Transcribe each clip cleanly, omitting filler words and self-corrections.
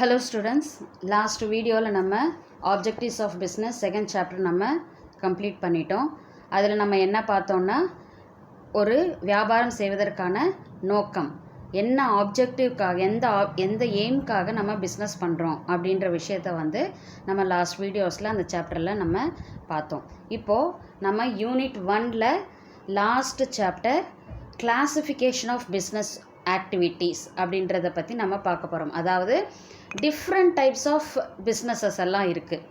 Hello students, last video la nama objectives of business second chapter nama complete பண்ணிட்டோம். அதில் நம்ம என்ன பார்த்தோம்னா ஒரு வியாபாரம் செய்வதற்கான நோக்கம் என்ன ஆப்ஜெக்டிவ்காக எந்த எய்ம்காக நம்ம பிஸ்னஸ் பண்ணுறோம் அப்படின்ற விஷயத்தை வந்து நம்ம லாஸ்ட் வீடியோஸில் அந்த சாப்டரில் நம்ம பார்த்தோம். இப்போது நம்ம யூனிட் 1ல் last chapter classification of business activities அப்படின்றத பற்றி நம்ம பார்க்க போகிறோம். அதாவது டிஃப்ரெண்ட் டைப்ஸ் ஆஃப் பிஸ்னஸஸ் எல்லாம் இருக்குது.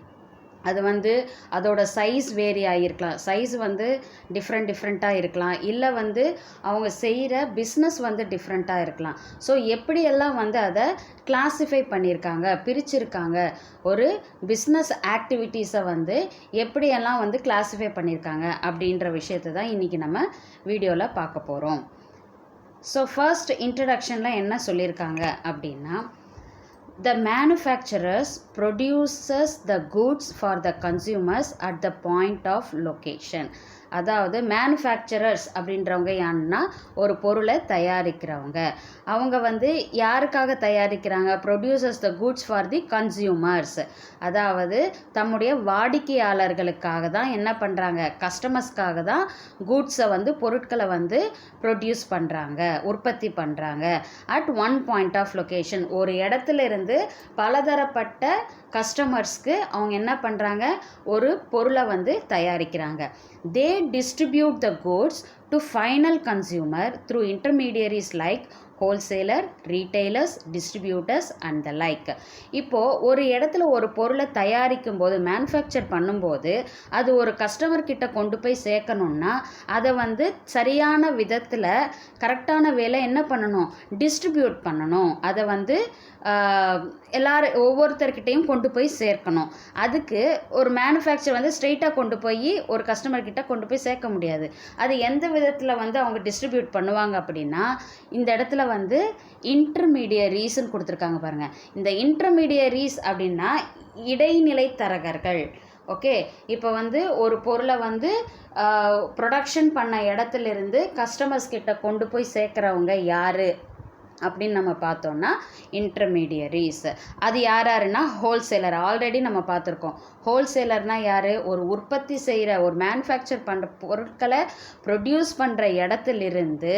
அது வந்து அதோட சைஸ் வேரி ஆகிருக்கலாம், சைஸ் வந்து டிஃப்ரெண்ட்டாக இருக்கலாம், இல்லை வந்து அவங்க செய்கிற பிஸ்னஸ் வந்து டிஃப்ரெண்ட்டாக இருக்கலாம். ஸோ எப்படியெல்லாம் வந்து அதை கிளாஸிஃபை பண்ணியிருக்காங்க, பிரிச்சிருக்காங்க, ஒரு பிஸ்னஸ் ஆக்டிவிட்டீஸை வந்து எப்படியெல்லாம் வந்து கிளாஸிஃபை பண்ணியிருக்காங்க அப்படின்ற விஷயத்தை தான் இன்றைக்கி நம்ம வீடியோவில் பார்க்க போகிறோம். ஸோ ஃபர்ஸ்ட் இன்ட்ரடக்ஷனில் என்ன சொல்லியிருக்காங்க அப்படின்னா, the manufacturers produces the goods for the consumers at the point of location. அதாவது மேனுஃபேக்சரர்ஸ் அப்படின்றவங்க யாருன்னா ஒரு பொருளை தயாரிக்கிறவங்க. அவங்க வந்து யாருக்காக தயாரிக்கிறாங்க? Producers the goods for the consumers. அதாவது தம்முடைய வாடிக்கையாளர்களுக்காக தான் என்ன பண்ணுறாங்க, கஸ்டமர்ஸ்க்காக தான் குட்ஸை வந்து பொருட்களை வந்து ப்ரொடியூஸ் பண்ணுறாங்க, உற்பத்தி பண்ணுறாங்க. At one point of location, ஒரு இடத்துல இருந்து பலதரப்பட்ட கஸ்டமர்ஸ்க்கு அவங்க என்ன பண்ணுறாங்க, ஒரு பொருளை வந்து தயாரிக்கிறாங்க. They distribute the goods to final consumer through intermediaries like wholesaler, retailers, distributors and the like. இப்போது ஒரு இடத்துல ஒரு பொருளை தயாரிக்கும் போது, மேனுஃபேக்சர் பண்ணும்போது, அது ஒரு கஸ்டமர் கிட்ட கொண்டு போய் சேர்க்கணுன்னா அதை வந்து சரியான விதத்தில் கரெக்டான வேலை என்ன பண்ணணும், டிஸ்ட்ரிபியூட் பண்ணணும். அதை வந்து ஒவ்வொருத்தர்கிட்டையும் கொண்டு போய் சேர்க்கணும். அதுக்கு ஒரு மேனுஃபேக்சர் வந்து ஸ்ட்ரெயிட்டாக கொண்டு போய் ஒரு கஸ்டமர்கிட்ட கொண்டு போய் சேர்க்க முடியாது. அது எந்த விதத்தில் வந்து அவங்க டிஸ்ட்ரிபியூட் பண்ணுவாங்க அப்படின்னா, இந்த இடத்துல வந்து இன்டர்மீடியரிஸ்ன்னு கொடுத்துருக்காங்க பாருங்கள். இந்த இன்டர்மீடியரிஸ் அப்படின்னா இடைநிலை தரகர்கள். ஓகே, இப்போ வந்து ஒரு பொருளை வந்து ப்ரொடக்ஷன் பண்ண இடத்துலேருந்து கஸ்டமர்ஸ் கிட்ட கொண்டு போய் சேர்க்குறவங்க யார் அப்படின்னு நம்ம பார்த்தோன்னா இன்டர்மீடியரிஸ். அது யாருன்னா ஹோல்சேலர். ஆல்ரெடி நம்ம பார்த்துருக்கோம். ஹோல்சேலர்னால் யார்? ஒரு உற்பத்தி செய்கிற, ஒரு மேனுஃபேக்சர் பண்ணுற பொருட்களை ப்ரொடியூஸ் பண்ணுற இடத்துலிருந்து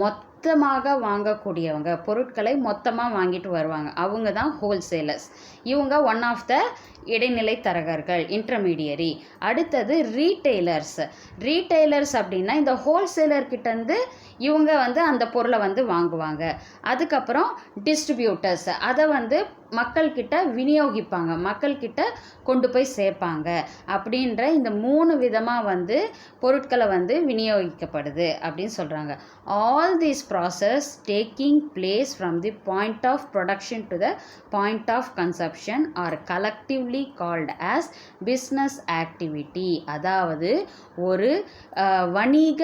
மொத்தமாக வாங்கக்கூடியவங்க, பொருட்களை மொத்தமாக வாங்கிட்டு வருவாங்க, அவங்க தான் ஹோல்சேலர்ஸ். இவங்க ஒன் ஆஃப் த இடைநிலை தரகர்கள், இன்டர்மீடியரி. அடுத்தது ரீட்டெய்லர்ஸ். ரீட்டெய்லர்ஸ் அப்படின்னா இந்த ஹோல்சேலர்கிட்டேருந்து இவங்க வந்து அந்த பொருளை வந்து வாங்குவாங்க. அதுக்கப்புறம் டிஸ்ட்ரிபியூட்டர்ஸ், அதை வந்து மக்கள்கிட்ட விநியோகிப்பாங்க, மக்கள்கிட்ட கொண்டு போய் சேர்ப்பாங்க. அப்படின்ற இந்த 3 விதமாக வந்து பொருட்களை வந்து விநியோகிக்கப்படுது அப்படின்னு சொல்கிறாங்க. All these process taking place from the point of production to the point of consumption are collectively called as business activity. அதாவது ஒரு வணிக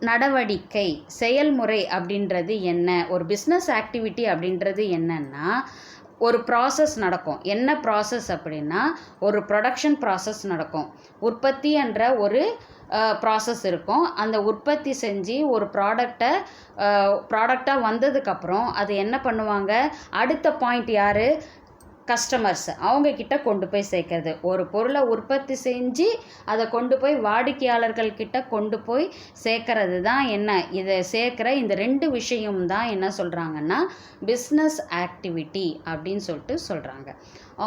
நடவடிக்கை, செயல்முறை அப்படின்றது என்ன, ஒரு பிஸ்னஸ் ஆக்டிவிட்டி அப்படின்றது என்னன்னா, ஒரு ப்ராசஸ் நடக்கும். என்ன ப்ராசஸ் அப்படின்னா, ஒரு ப்ரொடக்ஷன் ப்ராசஸ் நடக்கும். உற்பத்தி என்ற ஒரு ப்ராசஸ் இருக்கும். அந்த உற்பத்தி செஞ்சு ஒரு ப்ராடக்டாக வந்ததுக்கப்புறம் அது என்ன பண்ணுவாங்க, அடுத்த பாயிண்ட் யார், கஸ்டமர்ஸ், அவங்கக்கிட்ட கொண்டு போய் சேர்க்கறது. ஒரு பொருளை உற்பத்தி செஞ்சு அதை கொண்டு போய் வாடிக்கையாளர்கள்கிட்ட கொண்டு போய் சேர்க்கறது தான் என்ன, இதை சேர்க்குற இந்த 2 விஷயம் தான் என்ன சொல்கிறாங்கன்னா பிஸ்னஸ் ஆக்டிவிட்டி அப்படின்னு சொல்லிட்டு சொல்கிறாங்க.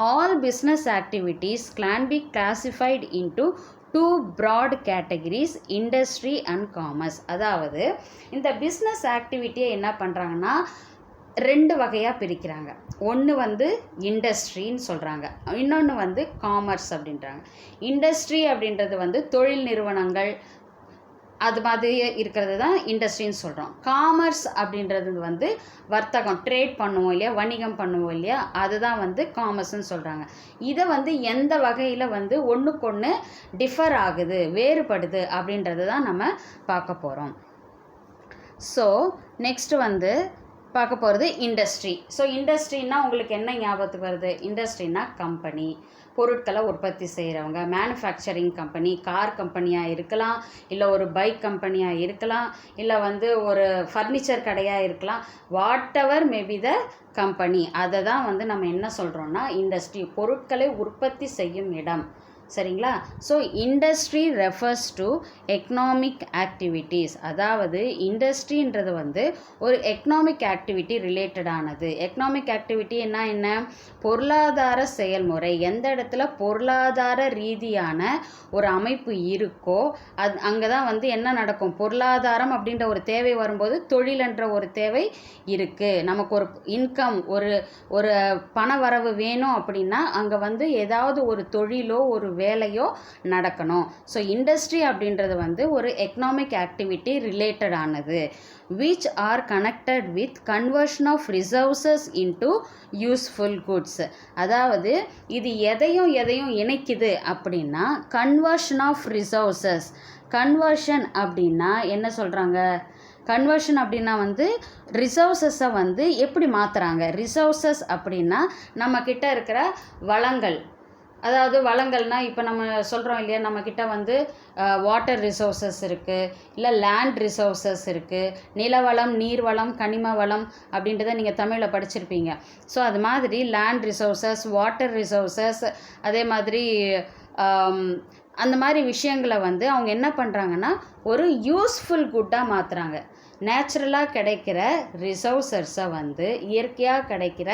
All business activities can be classified into 2 broad categories, industry and commerce. அதாவது இந்த பிஸ்னஸ் ஆக்டிவிட்டியை என்ன பண்ணுறாங்கன்னா 2 வகையாக பிரிக்கிறாங்க. ஒன்று வந்து இண்டஸ்ட்ரின்னு சொல்கிறாங்க, இன்னொன்று வந்து காமர்ஸ் அப்படின்றாங்க. இண்டஸ்ட்ரி அப்படின்றது வந்து தொழில் நிறுவனங்கள் அது மாதிரி இருக்கிறது தான் இண்டஸ்ட்ரின்னு சொல்கிறோம். காமர்ஸ் அப்படின்றது வந்து வர்த்தகம், ட்ரேட் பண்ணுவோம் இல்லையா, வணிகம் பண்ணுவோம் இல்லையா, அதுதான் வந்து காமர்ஸ்ன்னு சொல்கிறாங்க. இதை வந்து எந்த வகையில் வந்து ஒன்றுக்கொன்று டிஃபர் ஆகுது, வேறுபடுது அப்படின்றது தான் நம்ம பார்க்க போகிறோம். ஸோ நெக்ஸ்ட்டு வந்து பார்க்க போகிறது இண்டஸ்ட்ரி. ஸோ இண்டஸ்ட்ரின்னா உங்களுக்கு என்ன ஞாபகத்துக்கு வருது? இண்டஸ்ட்ரின்னா கம்பெனி, பொருட்களை உற்பத்தி செய்கிறவங்க, மேனுஃபேக்சரிங் கம்பெனி, கார் கம்பெனியாக இருக்கலாம், இல்லை ஒரு பைக் கம்பெனியாக இருக்கலாம், இல்லை வந்து ஒரு ஃபர்னிச்சர் கடையாக இருக்கலாம், what ever maybe the company. அதை தான் வந்து நம்ம என்ன சொல்கிறோன்னா இண்டஸ்ட்ரி, பொருட்களை உற்பத்தி செய்யும் இடம். சரிங்களா? So industry refers to economic activities. அதாவது இண்டஸ்ட்ரின்றது வந்து ஒரு எக்கனாமிக் ஆக்டிவிட்டி ரிலேட்டடானது. எக்கனாமிக் ஆக்டிவிட்டி என்ன? பொருளாதார செயல்முறை. எந்த இடத்துல பொருளாதார ரீதியான ஒரு அமைப்பு இருக்கோ அங்கே தான் வந்து என்ன நடக்கும்? பொருளாதாரம் அப்படின்ற ஒரு தேவை வரும்போது தொழில் என்ற ஒரு தேவை இருக்குது. நமக்கு ஒரு இன்கம், ஒரு பண வரவு வேணும் அப்படின்னா அங்கே வந்து ஏதாவது ஒரு தொழிலோ ஒரு வேலையோ நடக்கணும். ஸோ இண்டஸ்ட்ரி அப்படின்றது வந்து ஒரு எக்கனாமிக் ஆக்டிவிட்டி ரிலேட்டடானது. which are connected with conversion of resources into useful goods. அதாவது இது எதையும் இணைக்குது அப்படின்னா கன்வர்ஷன் ஆஃப் ரிசோர்ஸஸ். கன்வர்ஷன் அப்படின்னா என்ன சொல்கிறாங்க? கன்வர்ஷன் அப்படின்னா வந்து ரிசோர்ஸஸை வந்து எப்படி மாற்றுறாங்க? ரிசோர்ஸஸ் அப்படின்னா நம்மக்கிட்ட இருக்கிற வளங்கள். அதாவது வளங்கள்னால் இப்போ நம்ம சொல்கிறோம் இல்லையா, நம்மக்கிட்ட வந்து வாட்டர் ரிசோர்ஸஸ் இருக்குது, இல்லை லேண்ட் ரிசோர்ஸஸ் இருக்குது, நிலவளம், நீர்வளம், கனிம வளம் அப்படின்றத நீங்கள் தமிழில் படிச்சிருப்பீங்க. ஸோ அது மாதிரி லேண்ட் ரிசோர்ஸஸ், வாட்டர் ரிசோர்ஸஸ், அதே மாதிரி அந்த மாதிரி விஷயங்களை வந்து அவங்க என்ன பண்ணுறாங்கன்னா ஒரு யூஸ்ஃபுல் குட்டாக மாற்றுறாங்க. நேச்சுரலாக கிடைக்கிற ரிசோர்ஸஸை வந்து, இயற்கையாக கிடைக்கிற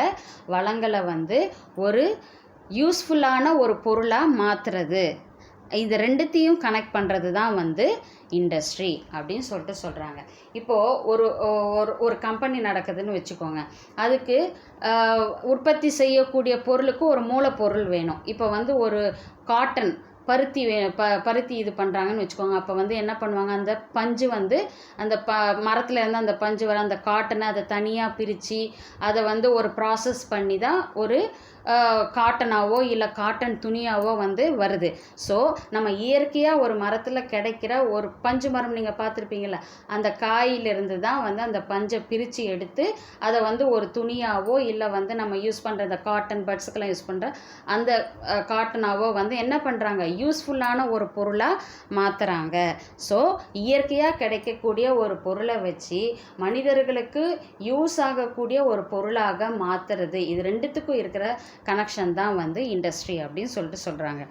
வளங்களை வந்து ஒரு யூஸ்ஃபுல்லான ஒரு பொருளாக மாற்றுறது. இது ரெண்டுத்தையும் கனெக்ட் பண்ணுறது தான் வந்து இண்டஸ்ட்ரி அப்படின்னு சொல்கிறாங்க. இப்போது ஒரு கம்பெனி நடக்குதுன்னு வச்சுக்கோங்க. அதுக்கு உற்பத்தி செய்யக்கூடிய பொருளுக்கு ஒரு மூலப்பொருள் வேணும். இப்போ வந்து ஒரு காட்டன், பருத்தி இது பண்ணுறாங்கன்னு வச்சுக்கோங்க. அப்போ வந்து என்ன பண்ணுவாங்க? அந்த பஞ்சு வந்து அந்த மரத்தில் இருந்து அந்த பஞ்சு வர அந்த காட்டனை அதை தனியாக பிரித்து அதை வந்து ஒரு ப்ராசஸ் பண்ணி தான் ஒரு காட்டனாவோ இல்லை காட்டன் துணியாவோ வந்து வருது. ஸோ நம்ம இயற்கையாக ஒரு மரத்தில் கிடைக்கிற ஒரு பஞ்சு மரம் நீங்கள் பார்த்துருப்பீங்கள, அந்த காயிலிருந்து தான் வந்து அந்த பஞ்சை பிரித்து எடுத்து அதை வந்து ஒரு துணியாவோ இல்லை வந்து நம்ம யூஸ் பண்ணுற அந்த காட்டன் பட்ஸுக்கெல்லாம் யூஸ் பண்ணுற அந்த காட்டனாவோ வந்து என்ன பண்ணுறாங்க? யூஸ்ஃபுல்லான ஒரு பொருளாக மாற்றுறாங்க. ஸோ இயற்கையாக கிடைக்கக்கூடிய ஒரு பொருளை வச்சு மனிதர்களுக்கு யூஸ் ஆகக்கூடிய ஒரு பொருளாக மாற்றுறது. இது ரெண்டுத்துக்கும் இருக்கிற கனெக்ஷன் தான் வந்து இண்டஸ்ட்ரி அப்படின்னு சொல்கிறாங்க.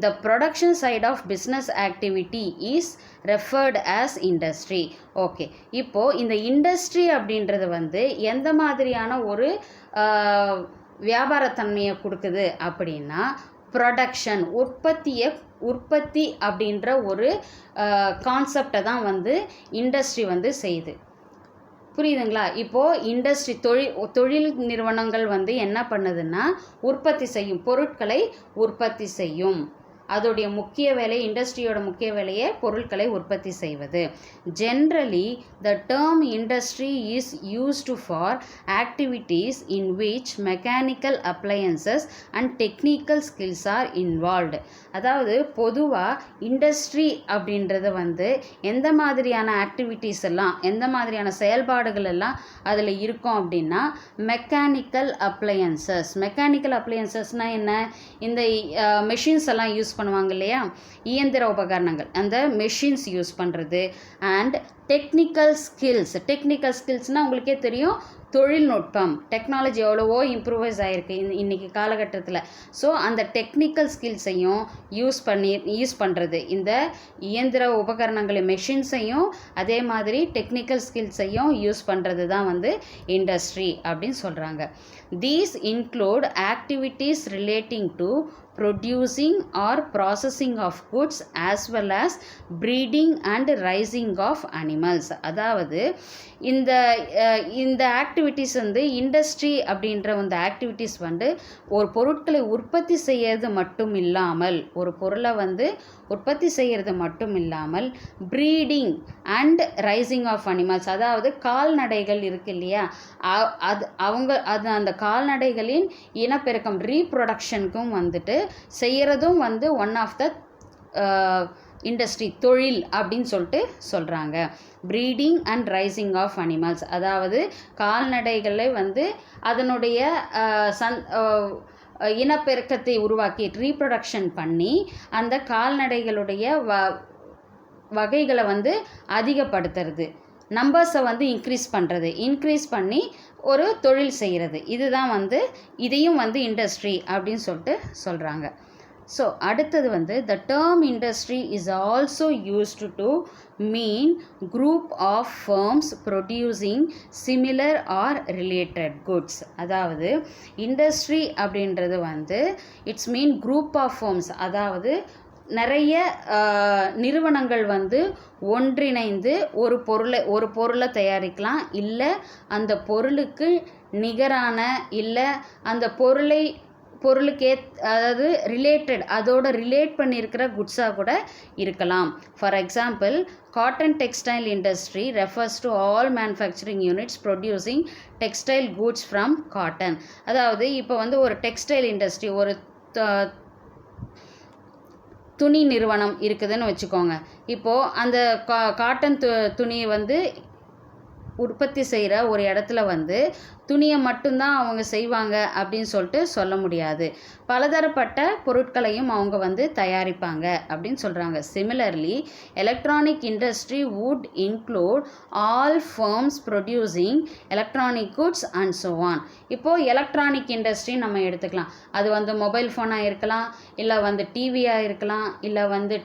The production side of business activity is referred as industry. Okay, இப்போது இந்த இண்டஸ்ட்ரி அப்படின்றது வந்து எந்த மாதிரியான ஒரு வியாபாரத்தன்மையை கொடுக்குது அப்படின்னா ப்ரொடக்ஷன், உற்பத்தி அப்படின்ற ஒரு கான்செப்டை தான் வந்து இண்டஸ்ட்ரி வந்து செய்யுது. புரியுதுங்களா? இப்போது இண்டஸ்ட்ரி தொழில் நிறுவனங்கள் வந்து என்ன பண்ணுதுன்னா உற்பத்தி செய்யும், பொருட்களை உற்பத்தி செய்யும். அதோடைய முக்கிய வேலை, இண்டஸ்ட்ரியோட முக்கிய வேலையே பொருட்களை உற்பத்தி செய்வது. Generally the term industry is used for activities in which mechanical appliances and technical skills R involved. அதாவது பொதுவாக இண்டஸ்ட்ரி அப்படின்றது வந்து எந்த மாதிரியான ஆக்டிவிட்டீஸ் எல்லாம், எந்த மாதிரியான செயல்பாடுகள் எல்லாம் அதில் இருக்கும் அப்படின்னா மெக்கானிக்கல் அப்ளையன்சஸ்னால் என்ன? இந்த மெஷின்ஸ் எல்லாம் யூஸ் பண்ணுவாங்க இல்லையா, இயந்திர உபகரணங்கள், அந்த மெஷின்ஸ் யூஸ் பண்ணுறது. அண்ட் டெக்னிக்கல் ஸ்கில்ஸ்னால் உங்களுக்கே தெரியும், தொழில்நுட்பம், டெக்னாலஜி எவ்வளவோ இம்ப்ரூவைஸ் ஆகிருக்கு இன்றைக்கி காலகட்டத்தில். ஸோ அந்த டெக்னிக்கல் ஸ்கில்ஸையும் யூஸ் பண்ணுறது, இந்த இயந்திர உபகரணங்களை, மெஷின்ஸையும் அதே மாதிரி டெக்னிக்கல் ஸ்கில்ஸையும் யூஸ் பண்ணுறது தான் வந்து இண்டஸ்ட்ரி அப்படின்னு சொல்கிறாங்க. These include activities relating to producing or processing of goods as well as breeding and raising of animals. அதாவது இந்த ஆக்டிவிட்டீஸ் வந்து இண்டஸ்ட்ரி அப்படின்ற அந்த ஆக்டிவிட்டீஸ் வந்து ஒரு பொருட்களை உற்பத்தி செய்யறது மட்டும் இல்லாமல், ஒரு பொருளை வந்து உற்பத்தி செய்கிறது மட்டும் இல்லாமல் breeding and raising of animals, அதாவது கால்நடைகள் இருக்கு இல்லையா, அந்த கால்நடைகளின் இனப்பெருக்கம், ரீப்ரொடக்ஷனுக்கும் வந்துட்டு செய்கிறதும் வந்து ஒன் ஆஃப் த இண்டஸ்ட்ரி, தொழில் அப்படின்னு சொல்கிறாங்க. Breeding and raising of animals, அதாவது கால்நடைகளை வந்து அதனுடைய இனப்பெருக்கத்தை உருவாக்கி ரீப்ரொடக்ஷன் பண்ணி அந்த கால்நடைகளுடைய வகைகளை வந்து அதிகப்படுத்துறது, நம்பர்ஸை வந்து இன்க்ரீஸ் பண்ணி ஒரு தொழில் செய்கிறது. இதுதான் வந்து இதையும் வந்து இண்டஸ்ட்ரி அப்படின்னு சொல்கிறாங்க. ஸோ அடுத்தது வந்து the term industry is also used to mean group of firms producing similar or related goods. அதாவது இண்டஸ்ட்ரி அப்படின்றது வந்து it's mean group of firms, அதாவது நிறைய நிறுவனங்கள் வந்து ஒன்றிணைந்து ஒரு பொருளை தயாரிக்கலாம், இல்லை அந்த பொருளுக்கு நிகரான, இல்லை அந்த பொருளுக்கே அதாவது அதோட ரிலேட் பண்ணியிருக்கிற குட்ஸாக கூட இருக்கலாம். For example, cotton textile industry refers to all manufacturing units producing textile goods from cotton. அதாவது இப்போ வந்து ஒரு டெக்ஸ்டைல் இண்டஸ்ட்ரி, ஒரு துணி நிறுவனம் இருக்குதுன்னு வச்சுக்கோங்க. இப்போது அந்த காட்டன் துணியை வந்து உற்பத்தி செய்கிற ஒரு இடத்துல வந்து துணியை மட்டும்தான் அவங்க செய்வாங்க அப்படின்னு சொல்ல முடியாது. பலதரப்பட்ட பொருட்களையும் அவங்க வந்து தயாரிப்பாங்க அப்படின்னு சொல்கிறாங்க. Similarly electronic industry would include all firms producing electronic goods and so on. இப்போது எலக்ட்ரானிக் இண்டஸ்ட்ரி நம்ம எடுத்துக்கலாம். அது வந்து மொபைல் ஃபோனாக இருக்கலாம், இல்லை வந்து டிவியாக இருக்கலாம், இல்லை வந்து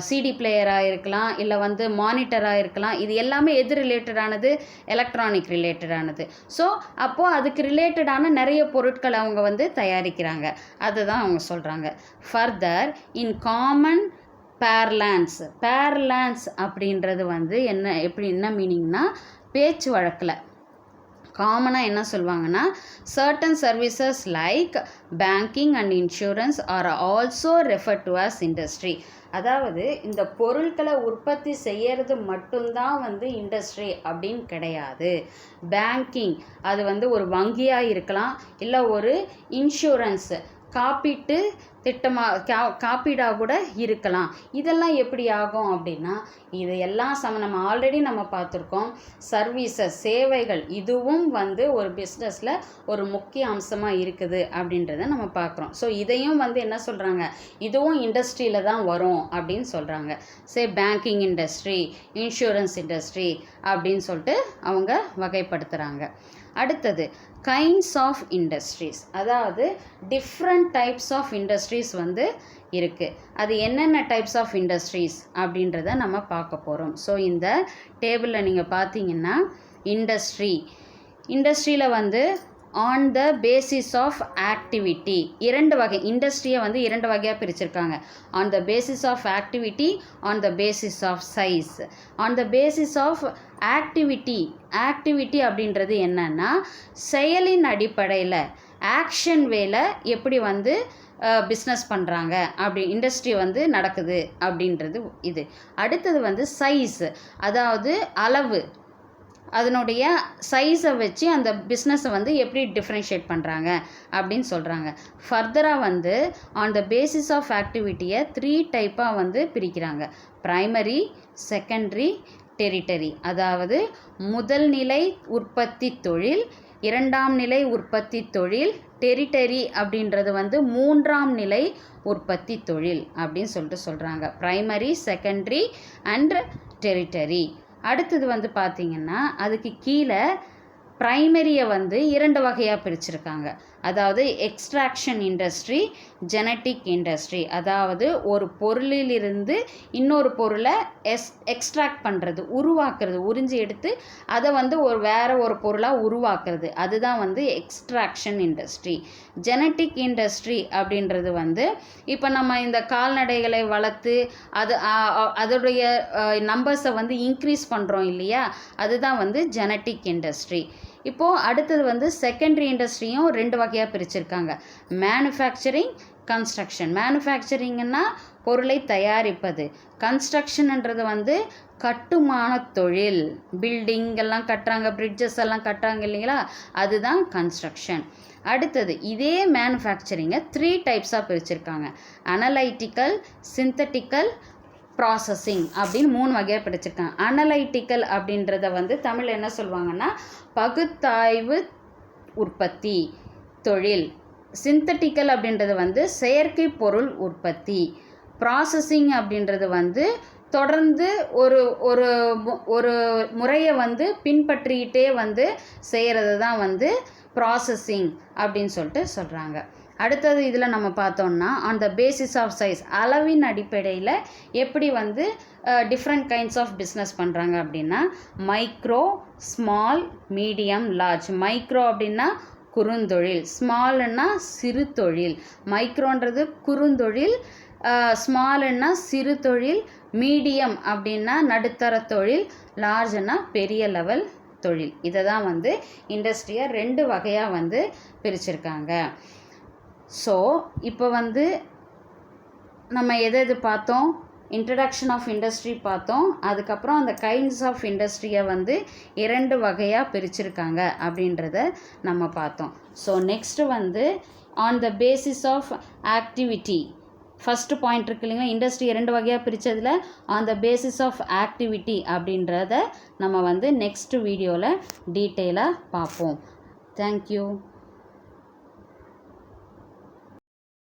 சிடி பிளேயராக இருக்கலாம், இல்லை வந்து மானிட்டராக இருக்கலாம். இது எல்லாமே எது ரிலேட்டடானது? எலக்ட்ரானிக் ரிலேட்டடானது. ஸோ அப்போது அதுக்கு ரிலேட்டடான நிறைய பொருட்களை அவங்க வந்து தயாரிக்கிறாங்க. அதுதான் அவங்க சொல்கிறாங்க. ஃபர்தர் இன் காமன் பேர்லான்ஸ் அப்படின்றது வந்து என்ன மீனிங்னா, பேச்சு வழக்கில் காமனாக என்ன சொல்லுவாங்கன்னா, certain services like banking and insurance are also referred to as industry. அதாவது இந்த பொருட்களை உற்பத்தி செய்யறது மட்டும்தான் வந்து இண்டஸ்ட்ரி அப்படின்னு கிடையாது. பேங்கிங், அது வந்து ஒரு வங்கியாக இருக்கலாம், இல்லை ஒரு இன்சூரன்ஸ் காப்பீட்டு காப்பீடாக கூட இருக்கலாம். இதெல்லாம் எப்படி ஆகும் அப்படின்னா, இது எல்லாம் நம்ம ஆல்ரெடி பார்த்துருக்கோம். சர்வீசஸ், சேவைகள், இதுவும் வந்து ஒரு பிஸ்னஸில் ஒரு முக்கிய அம்சமாக இருக்குது அப்படின்றத நம்ம பார்க்குறோம். ஸோ இதையும் வந்து என்ன சொல்கிறாங்க, இதுவும் இண்டஸ்ட்ரியில் தான் வரும் அப்படின்னு சொல்கிறாங்க. பேங்கிங் இண்டஸ்ட்ரி, இன்சூரன்ஸ் இண்டஸ்ட்ரி அப்படின்னு சொல்லிட்டு அவங்க வகைப்படுத்துகிறாங்க. அடுத்தது கைண்ட்ஸ் ஆஃப் இண்டஸ்ட்ரீஸ், அதாவது டிஃப்ரெண்ட் டைப்ஸ் ஆஃப் இண்டஸ்ட்ரீஸ் வந்து இருக்குது. அது என்னென்ன டைப்ஸ் ஆஃப் இண்டஸ்ட்ரீஸ் அப்படின்றத நம்ம பார்க்க போகிறோம். ஸோ இந்த டேபிளில் நீங்கள் பார்த்தீங்கன்னா இண்டஸ்ட்ரியில் வந்து on the basis of activity, இரண்டு வகை இண்டஸ்ட்ரியை வந்து இரண்டு வகையாக பிரிச்சிருக்காங்க. On the basis of activity, on the basis of size. On the basis of activity அப்படின்றது என்னன்னா, செயலின் அடிப்படையில் ஆக்ஷன் வேல எப்படி வந்து பிஸ்னஸ் பண்ணுறாங்க, அப்படி இண்டஸ்ட்ரி வந்து நடக்குது அப்படின்றது இது. அடுத்தது வந்து சைஸ், அதாவது அளவு, அதனுடைய சைஸை வச்சு அந்த பிஸ்னஸை வந்து எப்படி டிஃப்ரென்ஷியேட் பண்ணுறாங்க அப்படின்னு சொல்கிறாங்க. ஃபர்தராக வந்து ஆன் த பேசிஸ் ஆஃப் ஆக்டிவிட்டியை 3 டைப்பாக வந்து பிரிக்கிறாங்க. Primary, secondary, territory. அதாவது முதல் நிலை உற்பத்தி தொழில், இரண்டாம் நிலை உற்பத்தி தொழில், டெரிட்டரி அப்படின்றது வந்து மூன்றாம் நிலை உற்பத்தி தொழில் அப்படின்னு சொல்கிறாங்க. Primary, secondary and territory. அடுத்தது வந்து பார்த்திங்கன்னா, அதுக்கு கீழே ப்ரைமரியை வந்து 2 வகையாக பிரிச்சிருக்காங்க. அதாவது எக்ஸ்ட்ராக்ஷன் இண்டஸ்ட்ரி, ஜெனட்டிக் இண்டஸ்ட்ரி. அதாவது ஒரு பொருளிலிருந்து இன்னொரு பொருளை எக்ஸ்ட்ராக்ட் பண்ணுறது, உருவாக்குறது, உறிஞ்சி எடுத்து அதை வந்து வேற ஒரு பொருளாக உருவாக்குறது, அதுதான் வந்து எக்ஸ்ட்ராக்ஷன் இண்டஸ்ட்ரி. ஜெனட்டிக் இண்டஸ்ட்ரி அப்படின்றது வந்து இப்போ நம்ம இந்த கால்நடைகளை வளர்த்து அதோடைய நம்பர்ஸை வந்து இன்க்ரீஸ் பண்ணுறோம் இல்லையா, அதுதான் வந்து ஜெனட்டிக் இண்டஸ்ட்ரி. இப்போது அடுத்தது வந்து செகண்டரி இண்டஸ்ட்ரியும் 2 வகையாக பிரிச்சிருக்காங்க. Manufacturing, construction. மேனுஃபேக்சரிங்னா பொருளை தயாரிப்பது, கன்ஸ்ட்ரக்ஷன்ன்றது வந்து கட்டுமான தொழில், பில்டிங் எல்லாம் கட்டுறாங்க, பிரிட்ஜஸ் எல்லாம் கட்டுறாங்க இல்லைங்களா, அதுதான் கன்ஸ்ட்ரக்ஷன். அடுத்தது இதே மேனுஃபேக்சரிங்கை 3 டைப்ஸாக பிரிச்சிருக்காங்க. அனலைட்டிக்கல், சிந்தட்டிக்கல், ப்ராசஸிங் அப்படின்னு 3 வகையாக பிரிச்சிருக்காங்க. அனலைட்டிக்கல் அப்படின்றத வந்து தமிழ் என்ன சொல்லுவாங்கன்னா பகுத்தாய்வு உற்பத்தி தொழில். சிந்தட்டிக்கல் அப்படின்றது வந்து செயற்கை பொருள் உற்பத்தி. ப்ராசஸிங் அப்படின்றது வந்து தொடர்ந்து ஒரு ஒரு ஒரு முறையை வந்து பின்பற்றிக்கிட்டே வந்து செய்கிறது தான் வந்து ப்ராசஸிங் அப்படின்னு சொல்லிட்டு சொல்கிறாங்க. அடுத்தது இதில் நம்ம பார்த்தோம்னா on the basis of size, அளவின் அடிப்படையில் எப்படி வந்து டிஃப்ரெண்ட் கைண்ட்ஸ் ஆஃப் பிஸ்னஸ் பண்ணுறாங்க அப்படின்னா micro, small, medium, large. Micro அப்படின்னா குறுந்தொழில், ஸ்மால்னா சிறு தொழில். மைக்ரோன்றது குறுந்தொழில், ஸ்மால்னா சிறு தொழில், மீடியம் அப்படின்னா நடுத்தர தொழில், லார்ஜ்னா பெரிய லெவல் தொழில். இதை தான் வந்து இண்டஸ்ட்ரியை 2 வகையாக வந்து பிரிச்சிருக்காங்க. ஸோ இப்போ வந்து நம்ம எது பார்த்தோம்? இன்ட்ரடக்ஷன் ஆஃப் இண்டஸ்ட்ரி பார்த்தோம். அதுக்கப்புறம் அந்த கைண்ட்ஸ் ஆஃப் இண்டஸ்ட்ரியை வந்து 2 வகையாக பிரிச்சிருக்காங்க அப்படின்றத நம்ம பார்த்தோம். ஸோ நெக்ஸ்ட்டு வந்து on the basis of activity, first point இருக்கு இல்லைங்களா, இண்டஸ்ட்ரி 2 வகையாக பிரித்ததில் on the basis of activity அப்படின்றத நம்ம வந்து நெக்ஸ்ட் வீடியோவில் டீட்டெயிலாக பார்ப்போம். தேங்க்யூ.